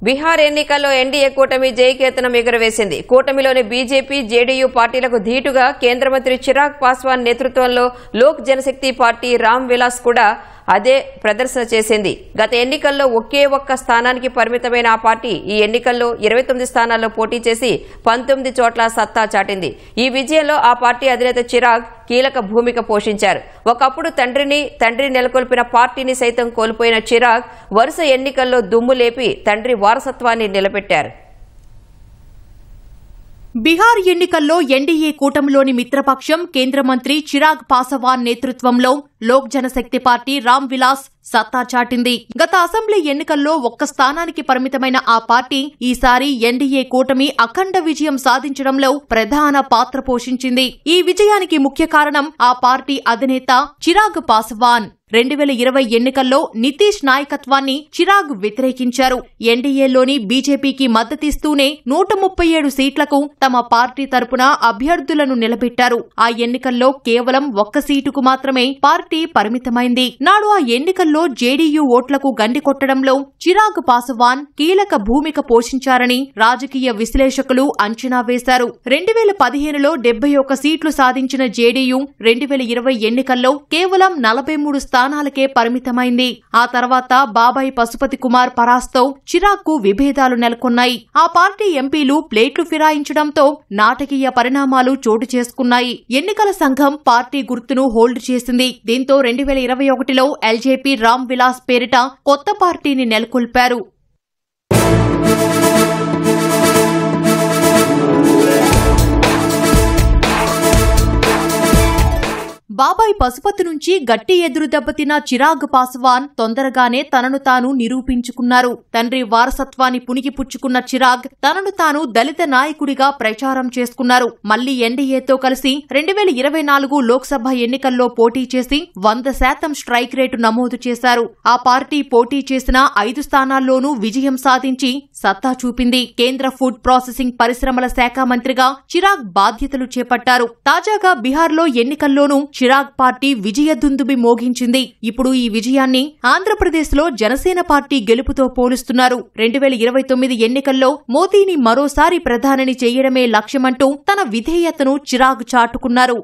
బీహార్ ఎన్నికల్లో ఎన్డీఏ కూటమి జయకేతనం ఎగురవేసింది. కూటమిలోని BJP, JDU పార్టీలకు ధీటుగా కేంద్ర మంత్రి చిరాగ్ పాస్వాన్ నేతృత్వంలో లోక్ జనశక్తి పార్టీ రామ్ విలాస్ కూడా అదే ప్రదర్శన చేసింది. గత ఎన్నికల్లో ఒకే ఒక్క స్థానానికి పరిమితమైన ఆ పార్టీ ఈ ఎన్నికల్లో 29 స్థానాల్లో పోటీ చేసి 19 చోట్ల సత్తా చాటింది. ఈ విజయంలో ఆ పార్టీ అధినేత చిరాగ్ కీలక భూమిక పోషించారు. ఒకప్పుడు తండ్రి నెలకొల్పిన పార్టీని సైతం కోల్పోయిన చిరాగ్ వరుస ఎన్నికల్లో దుమ్ము లేపి తండ్రి వారసత్వాన్ని నిలబెట్టారు. బీహార్ ఎన్నికల్లో ఎన్డీఏ కూటమిలోని మిత్రపక్షం కేంద్ర మంత్రి చిరాగ్ పాస్వాన్ నేతృత్వంలో లోక్ జనశక్తి పార్టీ రామ్ విలాస్ సత్తా చాటింది. గత అసెంబ్లీ ఎన్నికల్లో ఒక్క స్థానానికి పరిమితమైన ఆ పార్టీ ఈసారి ఎన్డీఏ కూటమి అఖండ విజయం సాధించడంలో ప్రధాన పాత్ర పోషించింది. ఈ విజయానికి ముఖ్య కారణం ఆ పార్టీ అధినేత చిరాగ్ పాస్వాన్. 2020 ఎన్నికల్లో నితీష్ నాయకత్వాన్ని చిరాగ్ వ్యతిరేకించారు. ఎన్డీఏలోని బీజేపీకి మద్దతిస్తూనే 137 సీట్లకు తమ పార్టీ తరపున అభ్యర్థులను నిలబెట్టారు. ఆ ఎన్నికల్లో కేవలం ఒక్క సీటుకు మాత్రమే పార్టీ పరిమితమైంది. నాడు ఆ ఎన్నికల్లో జేడీయూ ఓట్లకు గండి కొట్టడంలో చిరాగ్ పాస్వాన్ కీలక భూమిక పోషించారని రాజకీయ విశ్లేషకులు అంచనా వేశారు. 2015లో 71 సీట్లు సాధించిన జేడీయూ 2020 ఎన్నికల్లో కేవలం 43 స్థానాలకే పరిమితమైంది. ఆ తర్వాత బాబాయి పశుపతి కుమార్ పరాస్తో చిరాగ్కు విభేదాలు నెలకొన్నాయి. ఆ పార్టీ ఎంపీలు ప్లేట్లు ఫిరాయించడంతో నాటకీయ పరిణామాలు చోటు చేసుకున్నాయి. ఎన్నికల సంఘం పార్టీ గుర్తును హోల్డ్ చేసింది. దీంతో 2021లో ఎల్జేపీ రామ్ విలాస్ పేరిట కొత్త పార్టీని నెలకొల్పారు. బాబాయి పశుపతి నుంచి గట్టి ఎదురు దెబ్బతిన్న చిరాగ్ పాస్వాన్ తొందరగానే తనను తాను నిరూపించుకున్నారు. తండ్రి వారసత్వాన్ని పుణికిపుచ్చుకున్న చిరాగ్ తనను తాను దళిత నాయకుడిగా ప్రచారం చేసుకున్నారు. మళ్లీ ఎన్డీఏతో కలిసి 2024 లోక్సభ ఎన్నికల్లో పోటీ చేసి 100% స్ట్రైక్ రేటు నమోదు చేశారు. ఆ పార్టీ పోటీ చేసిన 5 స్థానాల్లోనూ విజయం సాధించి సత్తా చూపింది. కేంద్ర ఫుడ్ ప్రాసెసింగ్ పరిశ్రమల శాఖ మంత్రిగా చిరాగ్ బాధ్యతలు చేపట్టారు. తాజాగా బీహార్లో ఎన్నికల్లోనూ చిరాగ్ పార్టీ విజయదుందుబి మోగించింది. ఇప్పుడు ఈ విజయాన్ని ఆంధ్రప్రదేశ్లో జనసేన పార్టీ గెలుపుతో పోలుస్తున్నారు. 2029 ఎన్నికల్లో మోదీని మరోసారి ప్రధానిని చేయడమే లక్ష్యమంటూ తన విధేయతను చిరాగ్ చాటుకున్నారు.